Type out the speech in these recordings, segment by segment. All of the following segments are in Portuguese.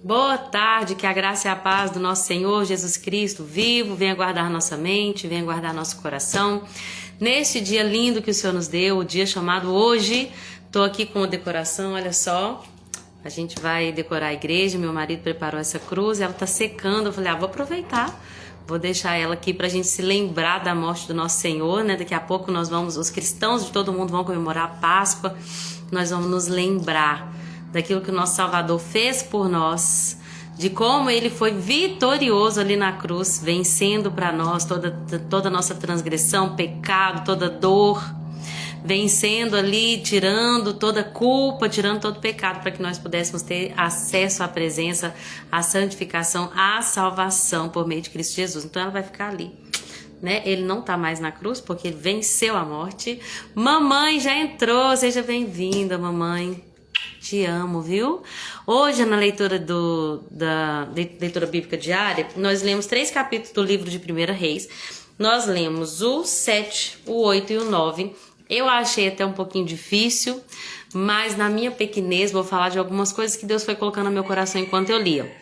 Boa tarde, que a graça e a paz do nosso Senhor Jesus Cristo vivo venha guardar nossa mente, venha guardar nosso coração. Neste dia lindo que o Senhor nos deu, o dia chamado hoje, tô aqui com a decoração, olha só. A gente vai decorar a igreja, meu marido preparou essa cruz, ela tá secando, eu falei, vou aproveitar. Vou deixar ela aqui pra gente se lembrar da morte do nosso Senhor, né? Daqui a pouco nós vamos, os cristãos de todo mundo vão comemorar a Páscoa. Nós vamos nos lembrar daquilo que o nosso Salvador fez por nós, de como ele foi vitorioso ali na cruz, vencendo para nós toda a nossa transgressão, pecado, toda dor, vencendo ali, tirando toda culpa, tirando todo pecado, para que nós pudéssemos ter acesso à presença, à santificação, à salvação por meio de Cristo Jesus. Então ela vai ficar ali, né? Ele não tá mais na cruz porque ele venceu a morte. Mamãe já entrou, seja bem-vinda, mamãe. Te amo, viu? Hoje, na leitura da leitura bíblica diária, nós lemos 3 capítulos do livro de 1 Reis. Nós lemos o 7, o 8 e o 9. Eu achei até um pouquinho difícil, mas na minha pequenez vou falar de algumas coisas que Deus foi colocando no meu coração enquanto eu lia.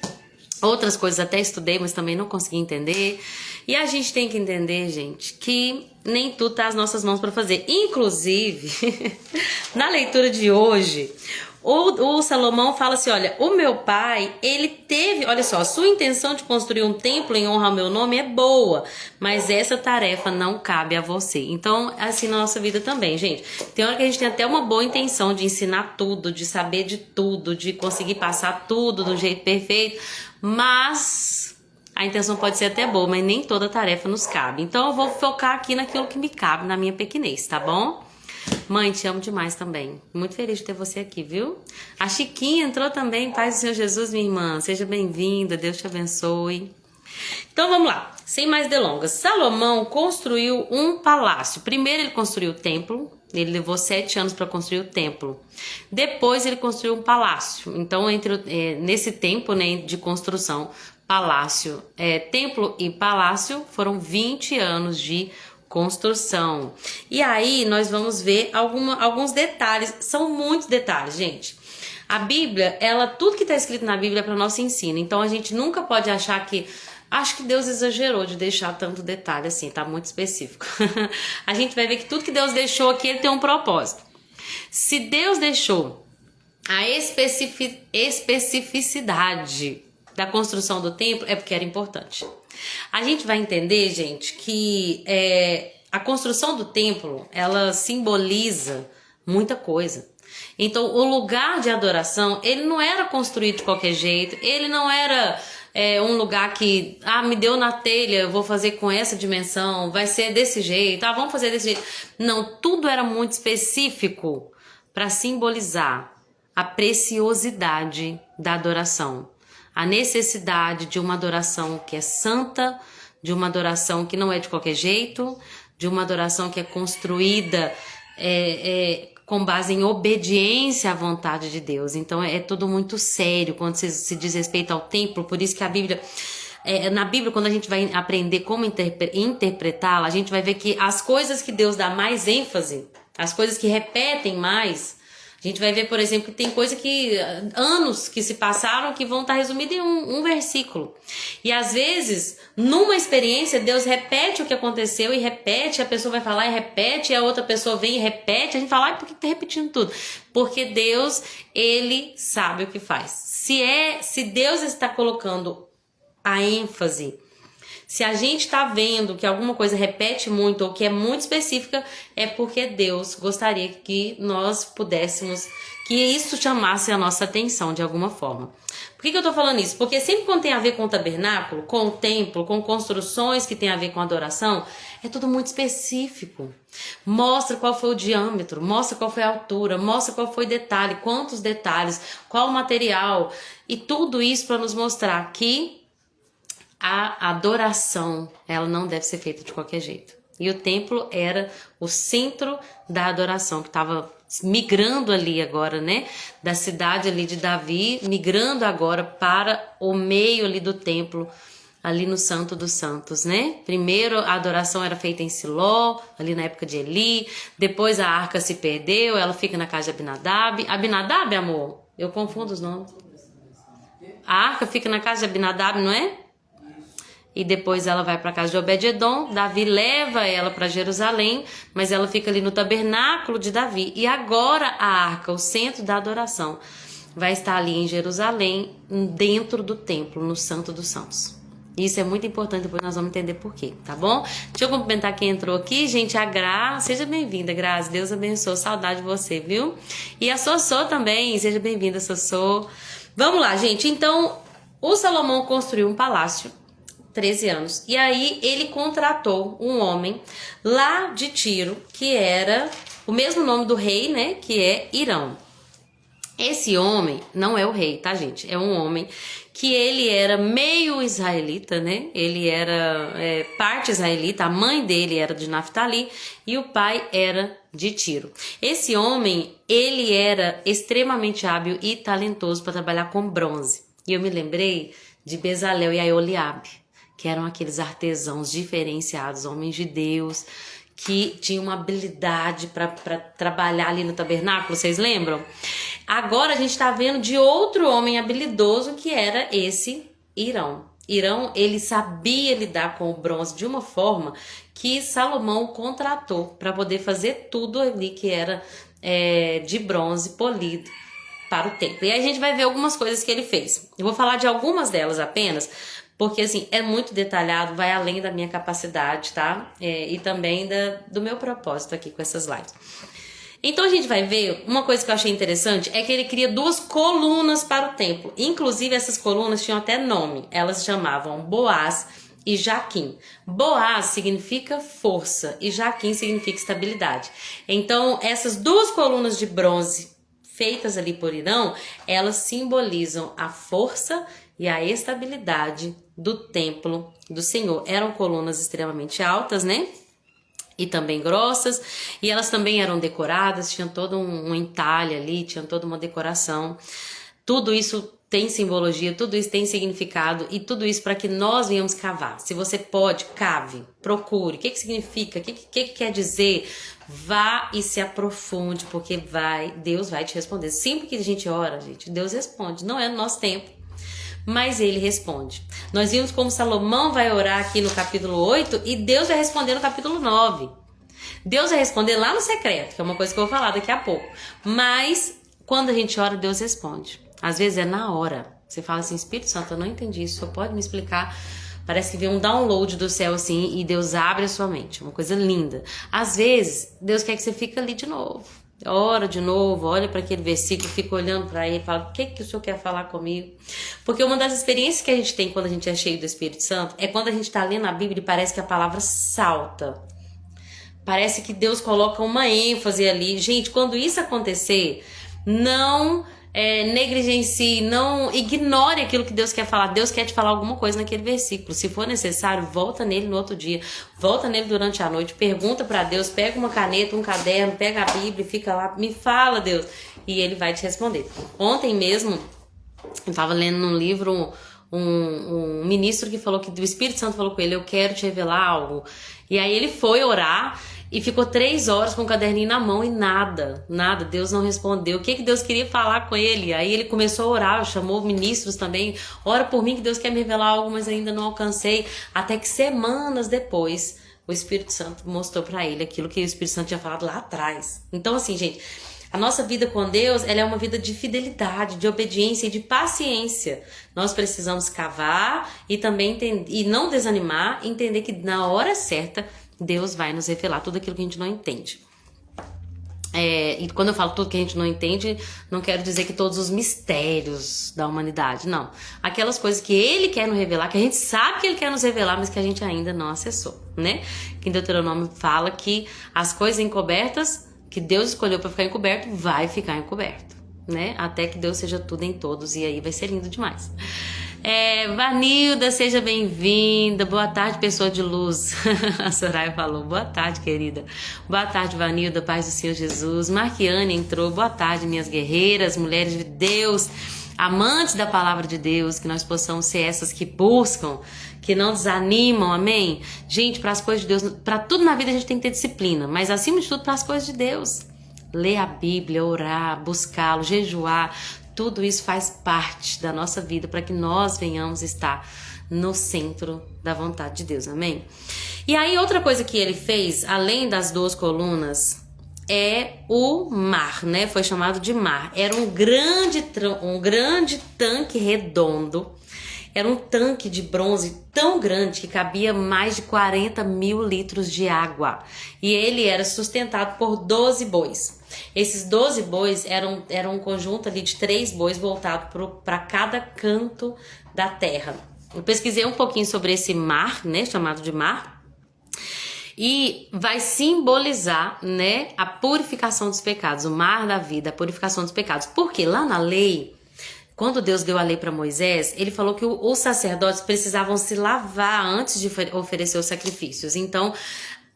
Outras coisas até estudei, mas também não consegui entender. E a gente tem que entender, gente, que nem tudo tá às nossas mãos para fazer. Inclusive, na leitura de hoje, o Salomão fala assim, olha, o meu pai, ele teve, olha só, a sua intenção de construir um templo em honra ao meu nome é boa, mas essa tarefa não cabe a você. Então, assim na nossa vida também, gente. Tem hora que a gente tem até uma boa intenção de ensinar tudo, de saber de tudo, de conseguir passar tudo do jeito perfeito, mas a intenção pode ser até boa, mas nem toda tarefa nos cabe. Então, eu vou focar aqui naquilo que me cabe, na minha pequenez, tá bom? Mãe, te amo demais também. Muito feliz de ter você aqui, viu? A Chiquinha entrou também. Paz do Senhor Jesus, minha irmã. Seja bem-vinda. Deus te abençoe. Então, vamos lá. Sem mais delongas. Salomão construiu um palácio. Primeiro, ele construiu o templo. Ele levou 7 anos para construir o templo. Depois, ele construiu um palácio. Então, nesse tempo, né, de construção, palácio, templo e palácio, foram 20 anos de construção. E aí nós vamos ver alguns detalhes, são muitos detalhes, gente. A Bíblia, tudo que está escrito na Bíblia é para nosso ensino, então a gente nunca pode achar acho que Deus exagerou de deixar tanto detalhe assim, tá muito específico. A gente vai ver que tudo que Deus deixou aqui, ele tem um propósito. Se Deus deixou a especificidade da construção do templo, é porque era importante. A gente vai entender, gente, que a construção do templo, ela simboliza muita coisa. Então, o lugar de adoração, ele não era construído de qualquer jeito, ele não era um lugar que, me deu na telha, eu vou fazer com essa dimensão, vai ser desse jeito, vamos fazer desse jeito. Não, tudo era muito específico para simbolizar a preciosidade da adoração. A necessidade de uma adoração que é santa, de uma adoração que não é de qualquer jeito, de uma adoração que é construída com base em obediência à vontade de Deus. Então é tudo muito sério quando se diz respeito ao templo, por isso que a Bíblia, na Bíblia, quando a gente vai aprender como interpretá-la, a gente vai ver que as coisas que Deus dá mais ênfase, as coisas que repetem mais, a gente vai ver, por exemplo, que tem coisa que anos que se passaram que vão estar resumidas em um versículo. E às vezes, numa experiência, Deus repete o que aconteceu e repete, a pessoa vai falar e repete, e a outra pessoa vem e repete, a gente fala, por que tá repetindo tudo? Porque Deus, ele sabe o que faz. Se Deus está colocando a ênfase, se a gente está vendo que alguma coisa repete muito ou que é muito específica, é porque Deus gostaria que nós pudéssemos, que isso chamasse a nossa atenção de alguma forma. Por que eu estou falando isso? Porque sempre quando tem a ver com o tabernáculo, com o templo, com construções que tem a ver com adoração, é tudo muito específico. Mostra qual foi o diâmetro, mostra qual foi a altura, mostra qual foi o detalhe, quantos detalhes, qual o material, e tudo isso para nos mostrar que a adoração, ela não deve ser feita de qualquer jeito. E o templo era o centro da adoração, que estava migrando ali agora, né? Da cidade ali de Davi, migrando agora para o meio ali do templo, ali no Santo dos Santos, né? Primeiro a adoração era feita em Siló, ali na época de Eli. Depois a arca se perdeu, ela fica na casa de Abinadab. Abinadab, amor? Eu confundo os nomes. A arca fica na casa de Abinadab, não é? E depois ela vai para a casa de Obed-edom. Davi leva ela para Jerusalém, mas ela fica ali no tabernáculo de Davi. E agora a arca, o centro da adoração, vai estar ali em Jerusalém, dentro do templo, no Santo dos Santos. Isso é muito importante, depois nós vamos entender por quê, tá bom? Deixa eu cumprimentar quem entrou aqui, gente, a Gra, seja bem-vinda, Grazi, Deus abençoe, saudade de você, viu? E a Sossô também, seja bem-vinda, Sossô. Vamos lá, gente, então, o Salomão construiu um palácio, 13 anos, e aí ele contratou um homem lá de Tiro, que era o mesmo nome do rei, né, que é Irão. Esse homem não é o rei, tá, gente? É um homem que ele era meio israelita, né? Ele era parte israelita, a mãe dele era de Naftali e o pai era de Tiro. Esse homem, ele era extremamente hábil e talentoso para trabalhar com bronze. E eu me lembrei de Bezalel e Aholiabe, que eram aqueles artesãos diferenciados, homens de Deus, que tinham uma habilidade para trabalhar ali no tabernáculo, vocês lembram? Agora a gente está vendo de outro homem habilidoso, que era esse Irão. Irão, ele sabia lidar com o bronze de uma forma que Salomão contratou para poder fazer tudo ali que era de bronze polido para o templo. E aí a gente vai ver algumas coisas que ele fez. Eu vou falar de algumas delas apenas, porque assim, é muito detalhado, vai além da minha capacidade, tá? E também do meu propósito aqui com essas lives. Então a gente vai ver, uma coisa que eu achei interessante é que ele cria 2 colunas para o templo. Inclusive essas colunas tinham até nome, elas se chamavam Boaz e Jaquim. Boaz significa força e Jaquim significa estabilidade. Então essas 2 colunas de bronze feitas ali por Irão, elas simbolizam a força e a estabilidade do templo do Senhor. Eram colunas extremamente altas, né? E também grossas, e elas também eram decoradas, tinham todo um entalhe ali, tinham toda uma decoração. Tudo isso tem simbologia, tudo isso tem significado, e tudo isso para que nós venhamos cavar. Se você pode, cave, procure. O que significa? O que quer dizer? Vá e se aprofunde, porque Deus vai te responder. Sempre que a gente ora, gente, Deus responde. Não é no nosso tempo, mas ele responde. Nós vimos como Salomão vai orar aqui no capítulo 8 e Deus vai responder no capítulo 9. Deus vai responder lá no secreto, que é uma coisa que eu vou falar daqui a pouco. Mas quando a gente ora, Deus responde. Às vezes é na hora. Você fala assim, Espírito Santo, eu não entendi isso, só pode me explicar? Parece que vem um download do céu assim e Deus abre a sua mente. Uma coisa linda. Às vezes, Deus quer que você fique ali de novo. Ora de novo, olha para aquele versículo, fica olhando para ele, fala, o que o Senhor quer falar comigo? Porque uma das experiências que a gente tem quando a gente é cheio do Espírito Santo é quando a gente está lendo a Bíblia e parece que a palavra salta. Parece que Deus coloca uma ênfase ali. Gente, quando isso acontecer, não negligencie, não ignore aquilo que Deus quer falar. Deus quer te falar alguma coisa naquele versículo. Se for necessário, volta nele no outro dia, volta nele durante a noite, pergunta para Deus, pega uma caneta, um caderno, pega a Bíblia, fica lá, me fala, Deus, e ele vai te responder. Ontem mesmo, eu estava lendo num livro um ministro que falou que o Espírito Santo falou com ele, eu quero te revelar algo. E aí ele foi orar e ficou 3 horas com o caderninho na mão e nada, Deus não respondeu. O que Deus queria falar com ele? Aí ele começou a orar, chamou ministros também, ora por mim que Deus quer me revelar algo, mas ainda não alcancei. Até que semanas depois, o Espírito Santo mostrou pra ele aquilo que o Espírito Santo tinha falado lá atrás. Então assim, gente, a nossa vida com Deus, ela é uma vida de fidelidade, de obediência e de paciência. Nós precisamos cavar e também e não desanimar, entender que na hora certa Deus vai nos revelar tudo aquilo que a gente não entende. E quando eu falo tudo que a gente não entende, não quero dizer que todos os mistérios da humanidade, não. Aquelas coisas que Ele quer nos revelar, que a gente sabe que Ele quer nos revelar, mas que a gente ainda não acessou, né? Que em Deuteronômio fala que as coisas encobertas que Deus escolheu para ficar encoberto, vai ficar encoberto, né? Até que Deus seja tudo em todos, e aí vai ser lindo demais. Vanilda, seja bem-vinda. Boa tarde, pessoa de luz. A Soraya falou, boa tarde, querida. Boa tarde, Vanilda, paz do Senhor Jesus. Marquiane entrou, boa tarde, minhas guerreiras, mulheres de Deus, amantes da palavra de Deus, que nós possamos ser essas que buscam, que não desanimam, amém? Gente, para as coisas de Deus, para tudo na vida a gente tem que ter disciplina, mas acima de tudo para as coisas de Deus. Ler a Bíblia, orar, buscá-lo, jejuar, tudo isso faz parte da nossa vida para que nós venhamos estar no centro da vontade de Deus, amém? E aí outra coisa que ele fez, além das 2 colunas, é o mar, né? Foi chamado de mar. Era um grande tanque redondo. Era um tanque de bronze tão grande que cabia mais de 40 mil litros de água. E ele era sustentado por 12 bois. Esses 12 bois eram um conjunto ali de 3 bois voltados para cada canto da terra. Eu pesquisei um pouquinho sobre esse mar, né? Chamado de mar. E vai simbolizar, né, a purificação dos pecados, o mar da vida, a purificação dos pecados. Porque lá na lei, quando Deus deu a lei para Moisés, ele falou que os sacerdotes precisavam se lavar antes de oferecer os sacrifícios. Então,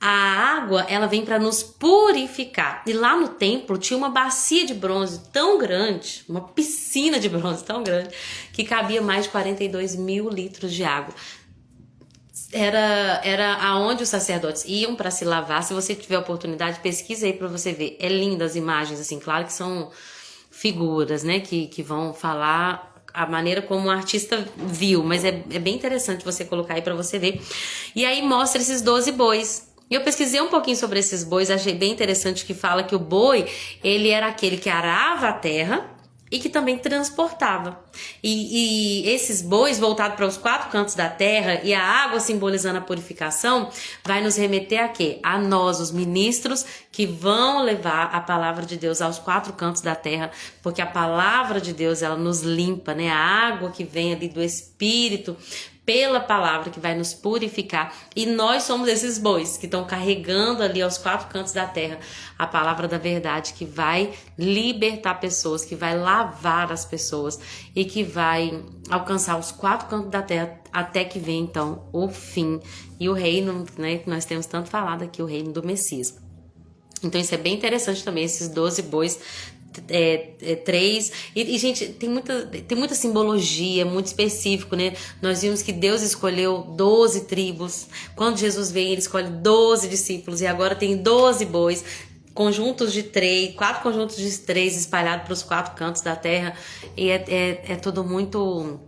a água, ela vem para nos purificar. E lá no templo tinha uma bacia de bronze tão grande, uma piscina de bronze tão grande, que cabia mais de 42 mil litros de água. Era aonde os sacerdotes iam para se lavar. Se você tiver oportunidade, pesquisa aí para você ver. É linda as imagens, assim, claro que são figuras, né, que vão falar a maneira como o artista viu, mas é bem interessante você colocar aí para você ver. E aí mostra esses 12 bois. E eu pesquisei um pouquinho sobre esses bois, achei bem interessante que fala que o boi, ele era aquele que arava a terra e que também transportava. E esses bois voltados para os 4 cantos da terra e a água simbolizando a purificação, vai nos remeter a quê? A nós, os ministros, que vão levar a palavra de Deus aos 4 cantos da terra, porque a palavra de Deus, ela nos limpa, né? A água que vem ali do Espírito, pela palavra que vai nos purificar, e nós somos esses bois que estão carregando ali aos 4 cantos da terra a palavra da verdade, que vai libertar pessoas, que vai lavar as pessoas e que vai alcançar os 4 cantos da terra até que vem então o fim e o reino, né, que nós temos tanto falado aqui, o reino do Messias. Então isso é bem interessante também, esses 12 bois. 3 e gente, tem muita simbologia, muito específico, né? Nós vimos que Deus escolheu 12 tribos. Quando Jesus vem, ele escolhe 12 discípulos, e agora tem 12 bois, conjuntos de 3, 4 conjuntos de 3 espalhados para os 4 cantos da terra, e é tudo muito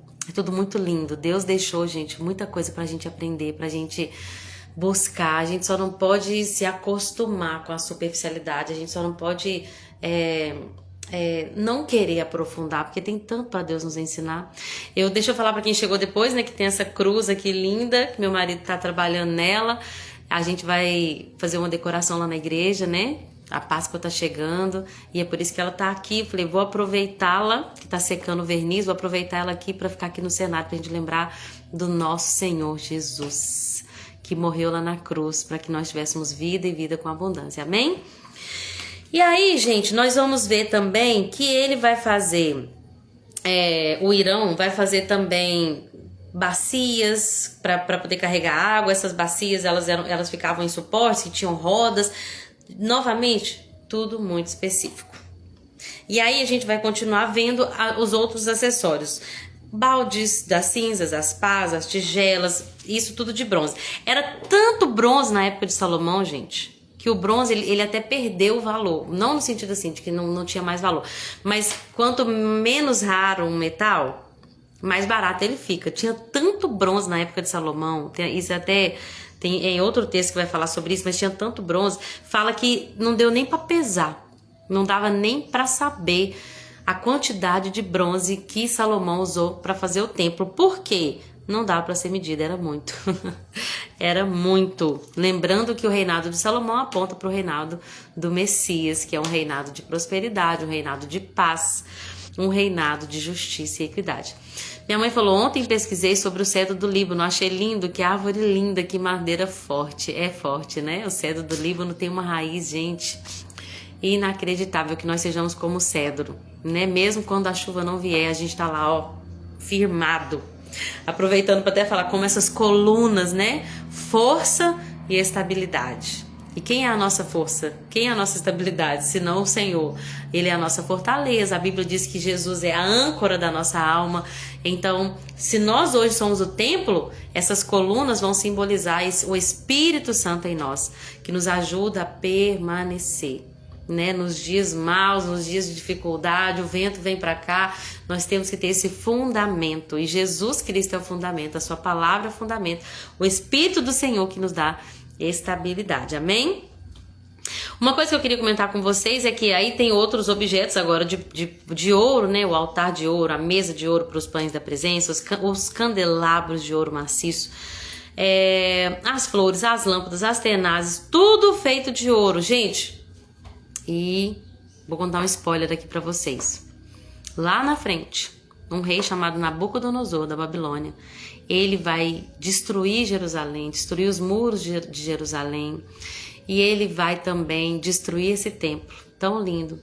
lindo. Deus deixou, gente, muita coisa pra gente aprender, pra gente buscar. A gente só não pode se acostumar com a superficialidade, a gente só não pode não querer aprofundar, porque tem tanto para Deus nos ensinar. Deixa eu falar para quem chegou depois, né, que tem essa cruz aqui linda, que meu marido tá trabalhando nela. A gente vai fazer uma decoração lá na igreja, né? A Páscoa tá chegando e é por isso que ela tá aqui. Eu falei, vou aproveitá-la, que tá secando o verniz, vou aproveitar ela aqui para ficar aqui no cenário, pra gente lembrar do nosso Senhor Jesus, que morreu lá na cruz para que nós tivéssemos vida e vida com abundância. Amém? E aí, gente, nós vamos ver também que ele vai fazer, o Irão vai fazer também bacias para poder carregar água. Essas bacias, elas ficavam em suportes que tinham rodas. Novamente, tudo muito específico. E aí a gente vai continuar vendo os outros acessórios. Baldes das cinzas, as pás, as tigelas, isso tudo de bronze. Era tanto bronze na época de Salomão, gente, que o bronze ele até perdeu o valor. Não no sentido assim, de que não tinha mais valor. Mas quanto menos raro um metal, mais barato ele fica. Tinha tanto bronze na época de Salomão, isso até tem outro texto que vai falar sobre isso, mas tinha tanto bronze, fala que não deu nem para pesar, não dava nem para saber a quantidade de bronze que Salomão usou para fazer o templo. Por quê? Não dá para ser medida, era muito. Era muito. Lembrando que o reinado de Salomão aponta para o reinado do Messias, que é um reinado de prosperidade, um reinado de paz, um reinado de justiça e equidade. Minha mãe falou, ontem pesquisei sobre o cedro do Líbano, achei lindo, que árvore linda, que madeira forte. É forte, né? O cedro do Líbano tem uma raiz, gente, inacreditável, que nós sejamos como o cedro, né? Mesmo quando a chuva não vier, a gente tá lá, ó, firmado. Aproveitando para até falar como essas colunas, né? Força e estabilidade. E quem é a nossa força? Quem é a nossa estabilidade? Senão o Senhor. Ele é a nossa fortaleza. A Bíblia diz que Jesus é a âncora da nossa alma. Então, se nós hoje somos o templo, essas colunas vão simbolizar o Espírito Santo em nós, que nos ajuda a permanecer. né? Nos dias maus, nos dias de dificuldade, o vento vem para cá, nós temos que ter esse fundamento. E Jesus Cristo é o fundamento, a sua palavra é o fundamento. O Espírito do Senhor que nos dá estabilidade. Amém? Uma coisa que eu queria comentar com vocês é que aí tem outros objetos agora de ouro, né? O altar de ouro, a mesa de ouro para os pães da presença, os candelabros de ouro maciço, as flores, as lâmpadas, as tenazes, tudo feito de ouro, gente. E vou contar um spoiler aqui para vocês. Lá na frente, um rei chamado Nabucodonosor, da Babilônia, ele vai destruir Jerusalém, destruir os muros de Jerusalém. E ele vai também destruir esse templo tão lindo.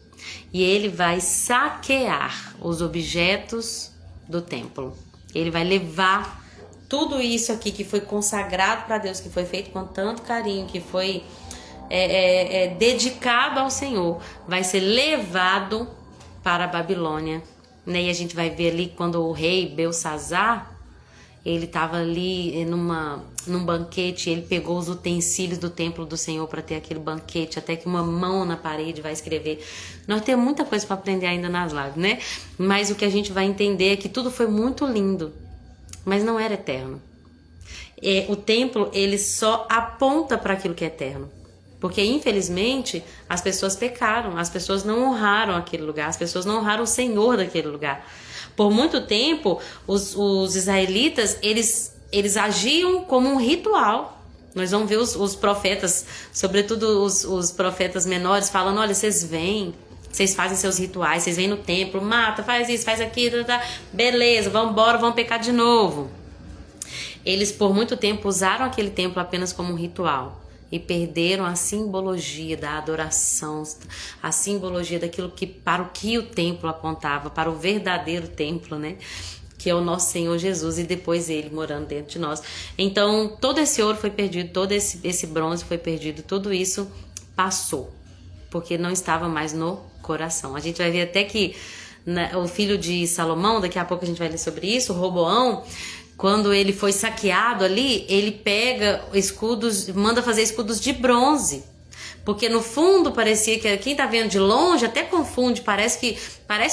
E ele vai saquear os objetos do templo. Ele vai levar tudo isso aqui que foi consagrado para Deus, que foi feito com tanto carinho, que foi dedicado ao Senhor, vai ser levado para a Babilônia. Né? E a gente vai ver ali quando o rei Belsazar, ele estava ali num banquete, ele pegou os utensílios do templo do Senhor para ter aquele banquete, até que uma mão na parede vai escrever. Nós temos muita coisa para aprender ainda nas lives, né? Mas o que a gente vai entender é que tudo foi muito lindo, mas não era eterno. O templo, ele só aponta para aquilo que é eterno. Porque, infelizmente, as pessoas pecaram, as pessoas não honraram aquele lugar, as pessoas não honraram o Senhor daquele lugar. Por muito tempo, os israelitas, eles agiam como um ritual. Nós vamos ver os profetas, sobretudo os profetas menores, falando, olha, vocês vêm, vocês fazem seus rituais, vocês vêm no templo, mata, faz isso, faz aquilo, beleza, vamos embora, vamos pecar de novo. Eles, por muito tempo, usaram aquele templo apenas como um ritual. E perderam a simbologia da adoração, a simbologia daquilo para o que o templo apontava, para o verdadeiro templo, né? Que é o nosso Senhor Jesus e depois ele morando dentro de nós. Então, todo esse ouro foi perdido, todo esse bronze foi perdido, tudo isso passou, porque não estava mais no coração. A gente vai ver até que o filho de Salomão, daqui a pouco a gente vai ler sobre isso, Roboão, quando ele foi saqueado ali, ele pega escudos, manda fazer escudos de bronze. Porque no fundo parecia que quem tá vendo de longe até confunde, parece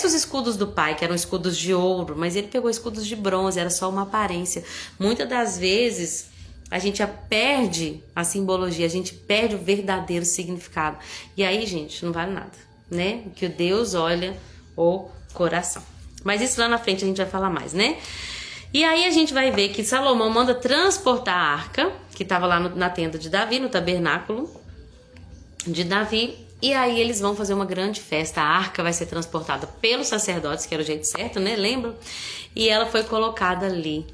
os escudos do pai, que eram escudos de ouro, mas ele pegou escudos de bronze, era só uma aparência. Muitas das vezes a gente perde a simbologia, a gente perde o verdadeiro significado. E aí, gente, não vale nada, né? Que o Deus olha o coração. Mas isso lá na frente a gente vai falar mais, né? E aí a gente vai ver que Salomão manda transportar a arca, que estava lá na tenda de Davi, no tabernáculo de Davi. E aí eles vão fazer uma grande festa. A arca vai ser transportada pelos sacerdotes, que era o jeito certo, né? Lembra? E ela foi colocada ali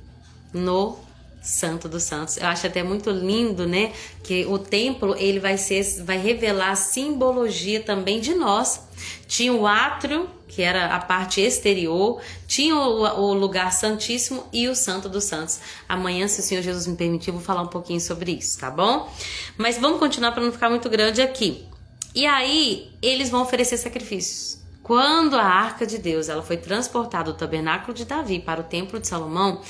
no Santo dos Santos. Eu acho até muito lindo, né? Que o templo, ele vai revelar a simbologia também de nós. Tinha o átrio, que era a parte exterior, tinha o lugar santíssimo e o Santo dos Santos. Amanhã, se o Senhor Jesus me permitir, eu vou falar um pouquinho sobre isso, tá bom? Mas vamos continuar para não ficar muito grande aqui. E aí, eles vão oferecer sacrifícios. Quando a arca de Deus ela foi transportada do tabernáculo de Davi para o templo de Salomão,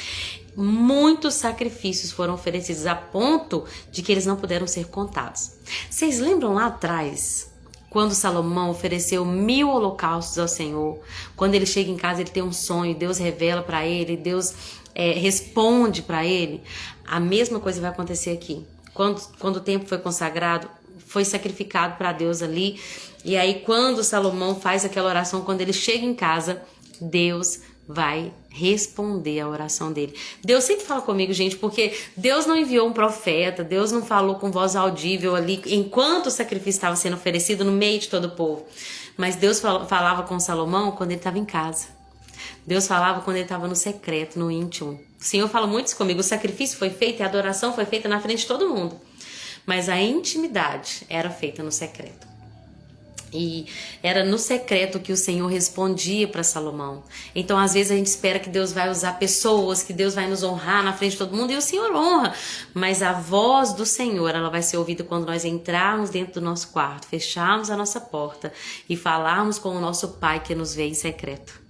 muitos sacrifícios foram oferecidos a ponto de que eles não puderam ser contados. Vocês lembram lá atrás, quando Salomão ofereceu 1000 holocaustos ao Senhor? Quando ele chega em casa, ele tem um sonho, Deus revela para ele, Deus responde para ele. A mesma coisa vai acontecer aqui. Quando o templo foi consagrado, foi sacrificado para Deus ali. E aí, quando Salomão faz aquela oração, quando ele chega em casa, Deus vai responder a oração dele. Deus sempre fala comigo, gente, porque Deus não enviou um profeta, Deus não falou com voz audível ali, enquanto o sacrifício estava sendo oferecido no meio de todo o povo. Mas Deus falava com Salomão quando ele estava em casa. Deus falava quando ele estava no secreto, no íntimo. O Senhor fala muito isso comigo. O sacrifício foi feito e a adoração foi feita na frente de todo mundo. Mas a intimidade era feita no secreto. E era no secreto que o Senhor respondia para Salomão. Então, às vezes, a gente espera que Deus vai usar pessoas, que Deus vai nos honrar na frente de todo mundo, e o Senhor honra. Mas a voz do Senhor, ela vai ser ouvida quando nós entrarmos dentro do nosso quarto, fecharmos a nossa porta e falarmos com o nosso Pai que nos vê em secreto.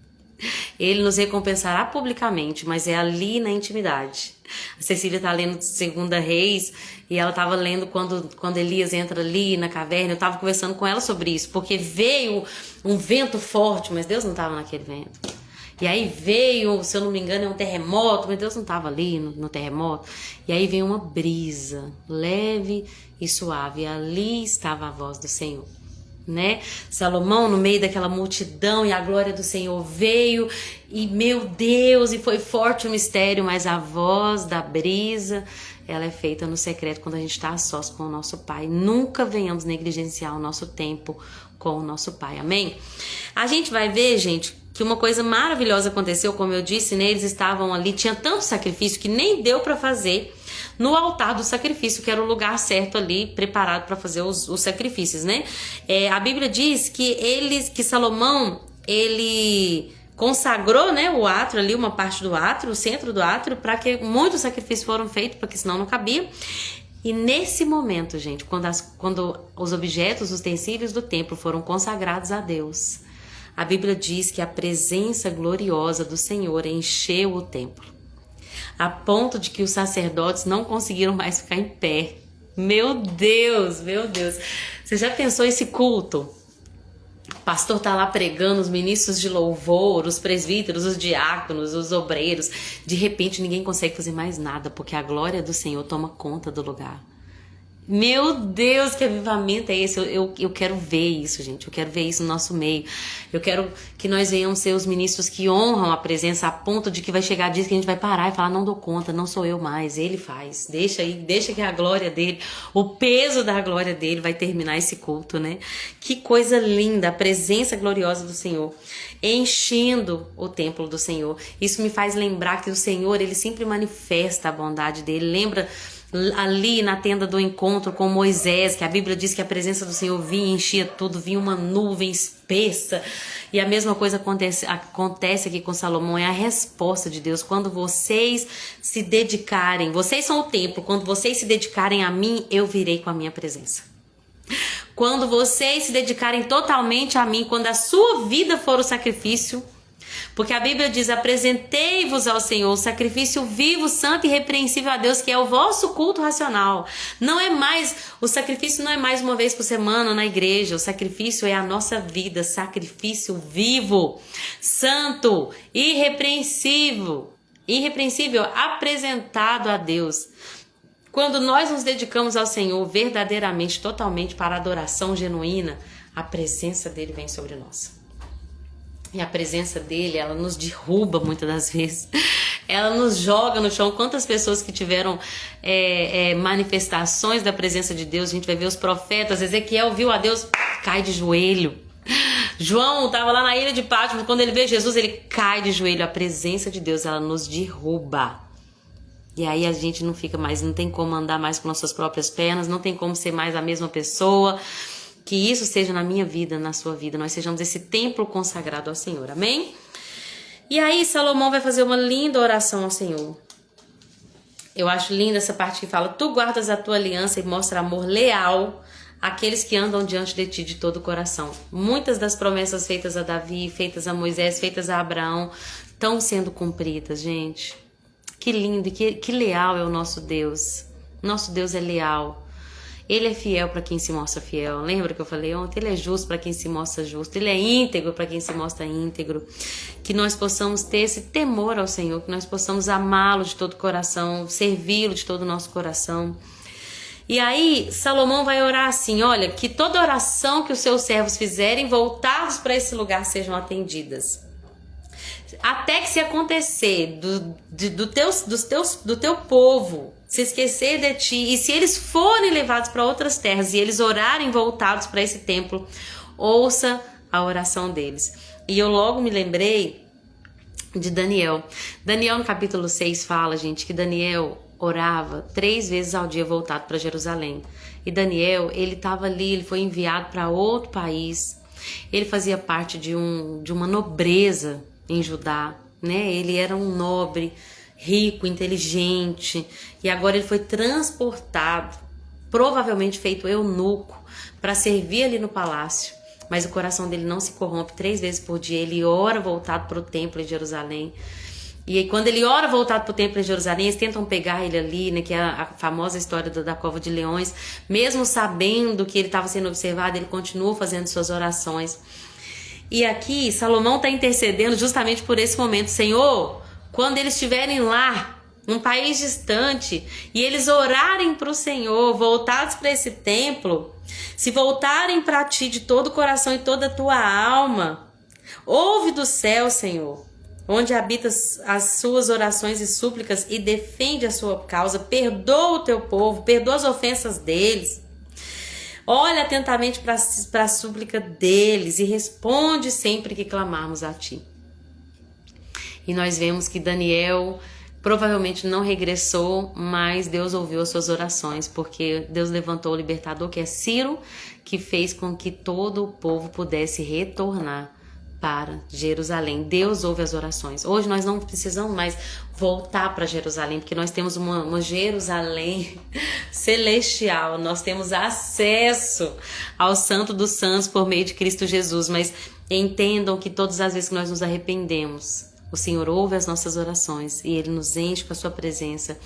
Ele nos recompensará publicamente, mas é ali na intimidade. A Cecília tá lendo 2 Reis e ela tava lendo quando Elias entra ali na caverna. Eu tava conversando com ela sobre isso, porque veio um vento forte, mas Deus não tava naquele vento. E aí veio, se eu não me engano, é um terremoto, mas Deus não tava ali no terremoto. E aí veio uma brisa leve e suave, e ali estava a voz do Senhor. Né? Salomão no meio daquela multidão e a glória do Senhor veio e meu Deus, e foi forte o mistério, mas a voz da brisa, ela é feita no secreto quando a gente está a sós com o nosso Pai. Nunca venhamos negligenciar o nosso tempo com o nosso Pai, amém? A gente vai ver, gente, que uma coisa maravilhosa aconteceu, como eu disse, né? Eles estavam ali, tinha tanto sacrifício que nem deu para fazer no altar do sacrifício, que era o lugar certo ali, preparado para fazer os sacrifícios, né? A Bíblia diz que Salomão, ele consagrou, né, o átrio ali, uma parte do átrio, o centro do átrio, para que muitos sacrifícios foram feitos, porque senão não cabia. E nesse momento, gente, quando os objetos, os utensílios do templo foram consagrados a Deus, a Bíblia diz que a presença gloriosa do Senhor encheu o templo, a ponto de que os sacerdotes não conseguiram mais ficar em pé. Meu Deus, meu Deus. Você já pensou esse culto? O pastor tá lá pregando, os ministros de louvor, os presbíteros, os diáconos, os obreiros. De repente ninguém consegue fazer mais nada, porque a glória do Senhor toma conta do lugar. Meu Deus, que avivamento é esse? Eu quero ver isso, gente. Eu quero ver isso no nosso meio. Eu quero que nós venhamos ser os ministros que honram a presença a ponto de que vai chegar dias que a gente vai parar e falar, não dou conta, não sou eu mais, ele faz. Deixa que a glória dele, o peso da glória dele vai terminar esse culto, né? Que coisa linda, a presença gloriosa do Senhor enchendo o templo do Senhor. Isso me faz lembrar que o Senhor, ele sempre manifesta a bondade dele. Lembra ali na tenda do encontro com Moisés, que a Bíblia diz que a presença do Senhor vinha e enchia tudo, vinha uma nuvem espessa, e a mesma coisa acontece aqui com Salomão. É a resposta de Deus: quando vocês se dedicarem, vocês são o templo, quando vocês se dedicarem a mim, eu virei com a minha presença. Quando vocês se dedicarem totalmente a mim, quando a sua vida for o sacrifício, porque a Bíblia diz, apresentei-vos ao Senhor, o sacrifício vivo, santo e repreensível a Deus, que é o vosso culto racional. Não é mais, o sacrifício não é mais uma vez por semana na igreja, o sacrifício é a nossa vida, sacrifício vivo, santo, irrepreensível, apresentado a Deus. Quando nós nos dedicamos ao Senhor verdadeiramente, totalmente para a adoração genuína, a presença dele vem sobre nós. E a presença dele, ela nos derruba muitas das vezes. Ela nos joga no chão. Quantas pessoas que tiveram manifestações da presença de Deus, a gente vai ver os profetas. Ezequiel viu a Deus, cai de joelho. João estava lá na ilha de Patmos, quando ele vê Jesus, ele cai de joelho. A presença de Deus, ela nos derruba. E aí a gente não fica mais, não tem como andar mais com nossas próprias pernas, não tem como ser mais a mesma pessoa. Que isso seja na minha vida, na sua vida, nós sejamos esse templo consagrado ao Senhor, amém? E aí Salomão vai fazer uma linda oração ao Senhor. Eu acho linda essa parte que fala, tu guardas a tua aliança e mostra amor leal àqueles que andam diante de ti de todo o coração. Muitas das promessas feitas a Davi, feitas a Moisés, feitas a Abraão, estão sendo cumpridas, gente. Que lindo e que leal é o nosso Deus. Nosso Deus é leal. Ele é fiel para quem se mostra fiel. Lembra que eu falei ontem? Ele é justo para quem se mostra justo. Ele é íntegro para quem se mostra íntegro. Que nós possamos ter esse temor ao Senhor, que nós possamos amá-lo de todo o coração, servi-lo de todo o nosso coração. E aí, Salomão vai orar assim, olha, que toda oração que os seus servos fizerem, voltados para esse lugar, sejam atendidas. Até que se acontecer do teu povo se esquecer de ti, e se eles forem levados para outras terras e eles orarem voltados para esse templo, ouça a oração deles. E eu logo me lembrei de Daniel. Daniel no capítulo 6 fala, gente, que Daniel orava 3 vezes ao dia voltado para Jerusalém. E Daniel, ele estava ali, ele foi enviado para outro país. Ele fazia parte de uma nobreza em Judá, né? Ele era um nobre, rico, inteligente, e agora ele foi transportado, provavelmente feito eunuco, para servir ali no palácio. mas o coração dele não se corrompe. 3 vezes por dia ele ora voltado para o templo em Jerusalém. E aí, quando ele ora voltado para o templo em Jerusalém, eles tentam pegar ele ali, né, que é a famosa história da cova de leões. Mesmo sabendo que ele estava sendo observado, ele continua fazendo suas orações. E aqui, Salomão está intercedendo justamente por esse momento. Senhor, quando eles estiverem lá, num país distante, e eles orarem para o Senhor, voltados para esse templo, se voltarem para ti de todo o coração e toda a tua alma, ouve do céu, Senhor, onde habitas as suas orações e súplicas e defende a sua causa, perdoa o teu povo, perdoa as ofensas deles, olha atentamente para a súplica deles e responde sempre que clamarmos a ti. E nós vemos que Daniel provavelmente não regressou, mas Deus ouviu as suas orações, porque Deus levantou o libertador, que é Ciro, que fez com que todo o povo pudesse retornar para Jerusalém. Deus ouve as orações. Hoje nós não precisamos mais voltar para Jerusalém, porque nós temos uma Jerusalém celestial, nós temos acesso ao Santo dos Santos por meio de Cristo Jesus, mas entendam que todas as vezes que nós nos arrependemos, o Senhor ouve as nossas orações e Ele nos enche com a sua presença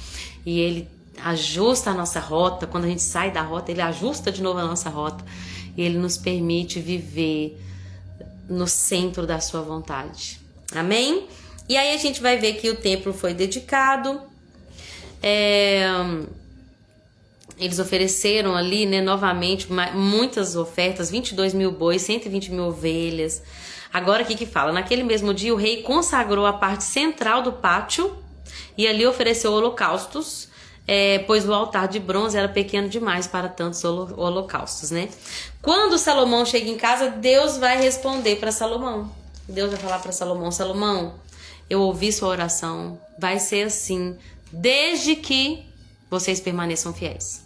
e Ele ajusta a nossa rota. Quando a gente sai da rota, Ele ajusta de novo a nossa rota e Ele nos permite viver no centro da sua vontade. Amém? E aí a gente vai ver que o templo foi dedicado. Eles ofereceram ali, né, novamente muitas ofertas, 22 mil bois, 120 mil ovelhas. Agora aqui que fala, naquele mesmo dia o rei consagrou a parte central do pátio e ali ofereceu holocaustos, pois o altar de bronze era pequeno demais para tantos holocaustos, né? Quando Salomão chega em casa, Deus vai responder para Salomão. Deus vai falar para Salomão: Salomão, eu ouvi sua oração, vai ser assim, desde que vocês permaneçam fiéis.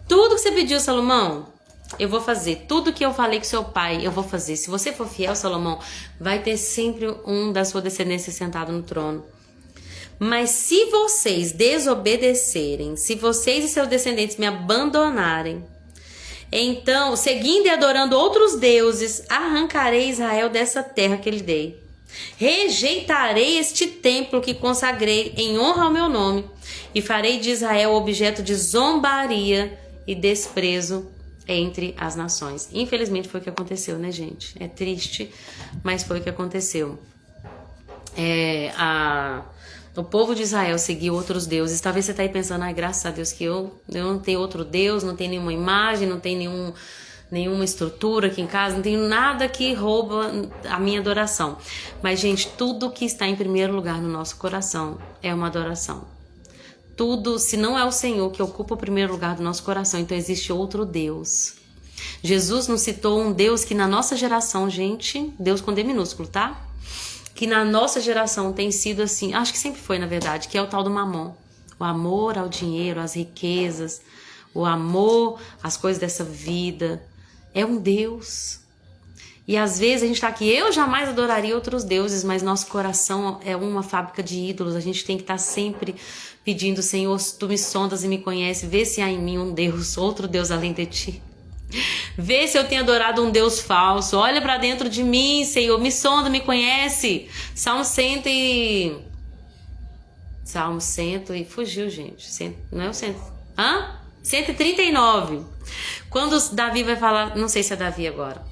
Tudo que você pediu, Salomão, eu vou fazer. Tudo que eu falei com seu pai, eu vou fazer. Se você for fiel, Salomão, vai ter sempre um da sua descendência sentado no trono. Mas se vocês desobedecerem, se vocês e seus descendentes me abandonarem, então, seguindo e adorando outros deuses, arrancarei Israel dessa terra que lhe dei. Rejeitarei este templo que consagrei em honra ao meu nome e farei de Israel objeto de zombaria e desprezo entre as nações. Infelizmente foi o que aconteceu, né, gente? É triste, mas foi o que aconteceu. O povo de Israel seguiu outros deuses. Talvez você tá aí pensando: ai, graças a Deus que eu não tenho outro Deus, não tenho nenhuma imagem, não tenho nenhuma estrutura aqui em casa, não tenho nada que rouba a minha adoração. Mas, gente, tudo que está em primeiro lugar no nosso coração é uma adoração. Tudo, se não é o Senhor que ocupa o primeiro lugar do nosso coração, então existe outro Deus. Jesus nos citou um Deus que na nossa geração, gente, Deus com D minúsculo, tá? Que na nossa geração tem sido assim, acho que sempre foi, na verdade, que é o tal do mamon. O amor ao dinheiro, às riquezas, o amor às coisas dessa vida. É um Deus. E às vezes a gente tá aqui, eu jamais adoraria outros deuses, mas nosso coração é uma fábrica de ídolos. A gente tem que estar sempre pedindo: Senhor, tu me sondas e me conheces, vê se há em mim um Deus, outro Deus além de ti. Vê se eu tenho adorado um Deus falso. Olha pra dentro de mim, Senhor, me sonda, me conhece. Salmo 100 e fugiu, gente. Não é o 100. 139. Quando Davi vai falar, não sei se é Davi agora.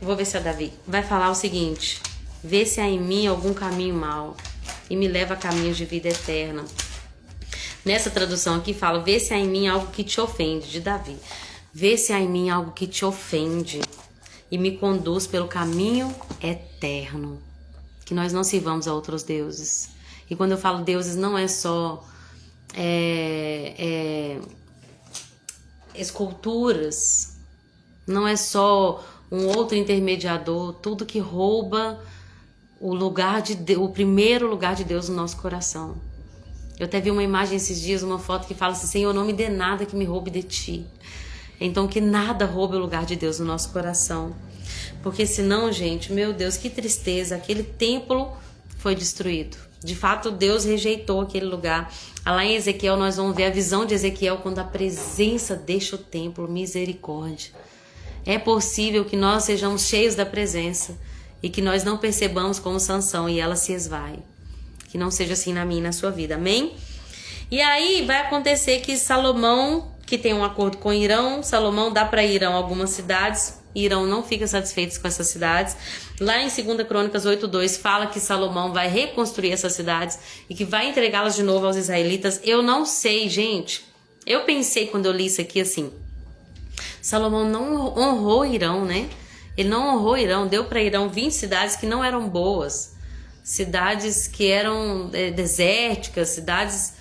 Vou ver se é Davi. Vai falar o seguinte: vê se há em mim algum caminho mau e me leva a caminhos de vida eterna. Nessa tradução aqui fala: vê se há em mim algo que te ofende, de Davi. Vê se há em mim algo que te ofende e me conduz pelo caminho eterno. Que nós não sirvamos a outros deuses. E quando eu falo deuses, não é só esculturas, não é só um outro intermediador, tudo que rouba o primeiro lugar de Deus no nosso coração. Eu até vi uma imagem esses dias, uma foto que fala assim: Senhor, não me dê nada que me roube de ti. Então que nada roube o lugar de Deus no nosso coração. Porque senão, gente, meu Deus, que tristeza, aquele templo foi destruído. De fato, Deus rejeitou aquele lugar. Lá em Ezequiel nós vamos ver a visão de Ezequiel quando a presença deixa o templo, misericórdia. É possível que nós sejamos cheios da presença e que nós não percebamos como Sansão e ela se esvai. Que não seja assim na minha e na sua vida, amém? E aí vai acontecer que Salomão, que tem um acordo com Irão, Salomão dá para Irão algumas cidades, Irão não fica satisfeito com essas cidades. Lá em 2 Crônicas 8:2 fala que Salomão vai reconstruir essas cidades e que vai entregá-las de novo aos israelitas. Eu não sei, gente. Eu pensei quando eu li isso aqui assim, Salomão não honrou Irão, né? Ele não honrou Irão, deu para Irão 20 cidades que não eram boas. Cidades que eram desérticas, cidades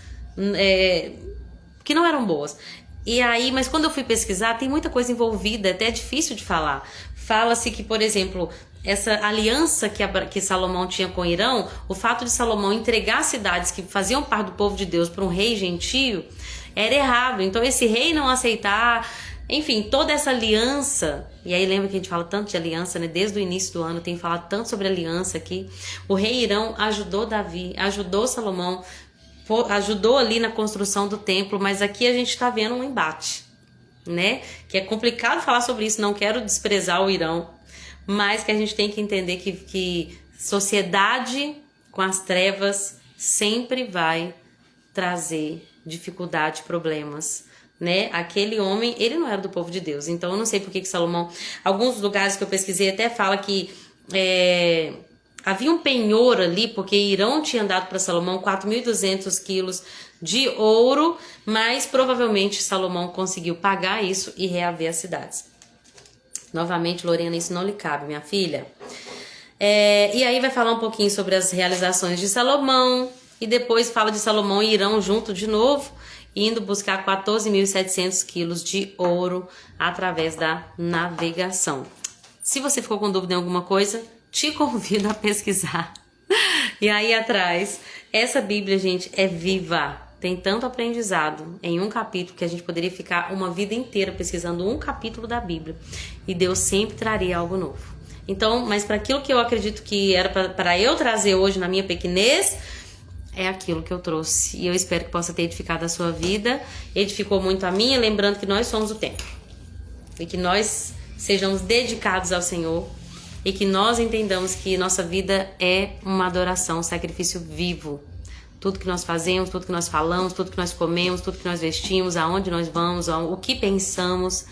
que não eram boas. E aí, mas quando eu fui pesquisar, tem muita coisa envolvida, até é difícil de falar. Fala-se que, por exemplo, essa aliança que Salomão tinha com Irão, o fato de Salomão entregar cidades que faziam parte do povo de Deus para um rei gentio, era errado. Então esse rei não aceitar, enfim, toda essa aliança, e aí lembra que a gente fala tanto de aliança, né? Desde o início do ano tem falado tanto sobre aliança aqui. O rei Irão ajudou Davi, ajudou Salomão, ajudou ali na construção do templo, mas aqui a gente está vendo um embate, né? Que é complicado falar sobre isso, não quero desprezar o Irão, mas que a gente tem que entender que sociedade com as trevas sempre vai trazer dificuldade, problemas, né? Aquele homem, ele não era do povo de Deus, então eu não sei por que Salomão, alguns lugares que eu pesquisei até fala que havia um penhor ali, porque Irão tinha dado para Salomão 4.200 quilos de ouro, mas provavelmente Salomão conseguiu pagar isso e reaver as cidades. Novamente, Lorena, isso não lhe cabe, minha filha. E aí vai falar um pouquinho sobre as realizações de Salomão, e depois fala de Salomão e Irão junto de novo, indo buscar 14.700 quilos de ouro através da navegação. Se você ficou com dúvida em alguma coisa, te convido a pesquisar. E aí atrás, essa Bíblia, gente, é viva. Tem tanto aprendizado em um capítulo que a gente poderia ficar uma vida inteira pesquisando um capítulo da Bíblia. E Deus sempre traria algo novo. Então, mas para aquilo que eu acredito que era para eu trazer hoje na minha pequenez, é aquilo que eu trouxe. E eu espero que possa ter edificado a sua vida. Edificou muito a minha, lembrando que nós somos o templo. E que nós sejamos dedicados ao Senhor. E que nós entendamos que nossa vida é uma adoração, um sacrifício vivo. Tudo que nós fazemos, tudo que nós falamos, tudo que nós comemos, tudo que nós vestimos, aonde nós vamos, o que pensamos,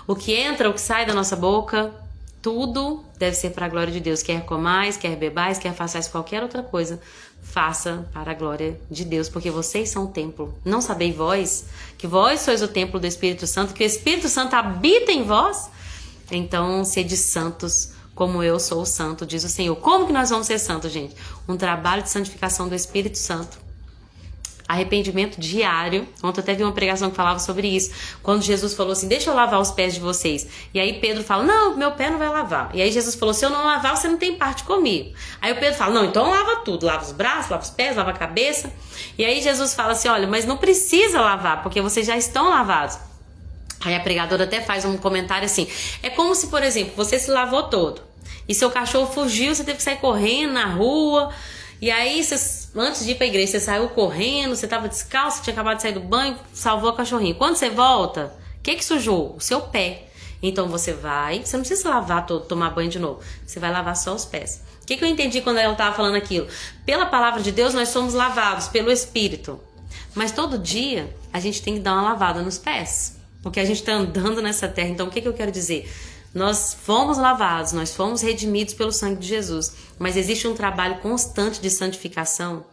o que entra, o que sai da nossa boca, tudo deve ser para a glória de Deus. Quer comais, quer bebais, quer façais qualquer outra coisa, faça para a glória de Deus, porque vocês são o templo. Não sabeis vós que vós sois o templo do Espírito Santo, que o Espírito Santo habita em vós? Então, sede santos, como eu sou santo, diz o Senhor. Como que nós vamos ser santos, gente? Um trabalho de santificação do Espírito Santo. Arrependimento diário. Ontem eu até vi uma pregação que falava sobre isso. Quando Jesus falou assim, deixa eu lavar os pés de vocês. E aí Pedro fala, não, meu pé não vai lavar. E aí Jesus falou, se eu não lavar, você não tem parte comigo. Aí o Pedro fala, não, então lava tudo. Lava os braços, lava os pés, lava a cabeça. E aí Jesus fala assim, olha, mas não precisa lavar, porque vocês já estão lavados. Aí a pregadora até faz um comentário assim, é como se, por exemplo, você se lavou todo e seu cachorro fugiu, você teve que sair correndo na rua, e aí você, antes de ir pra igreja, você saiu correndo, você tava descalço, tinha acabado de sair do banho, salvou o cachorrinho. Quando você volta, o que sujou? O seu pé. Então você não precisa lavar todo, tomar banho de novo, você vai lavar só os pés. O que eu entendi quando ela tava falando aquilo? Pela palavra de Deus nós somos lavados pelo Espírito, mas todo dia a gente tem que dar uma lavada nos pés. Porque a gente está andando nessa terra. Então, o que eu quero dizer? Nós fomos lavados, nós fomos redimidos pelo sangue de Jesus. Mas existe um trabalho constante de santificação,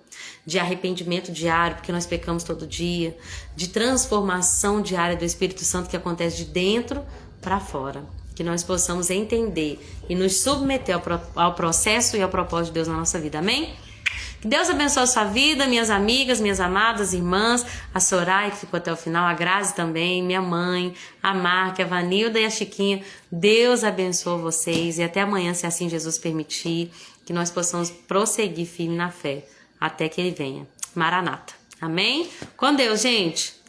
de arrependimento diário, porque nós pecamos todo dia, de transformação diária do Espírito Santo que acontece de dentro para fora. Que nós possamos entender e nos submeter ao processo e ao propósito de Deus na nossa vida. Amém? Que Deus abençoe a sua vida, minhas amigas, minhas amadas irmãs, a Soraya que ficou até o final, a Grazi também, minha mãe, a Marca, a Vanilda e a Chiquinha. Deus abençoe vocês e até amanhã, se assim Jesus permitir, que nós possamos prosseguir firme na fé até que Ele venha. Maranata. Amém? Com Deus, gente!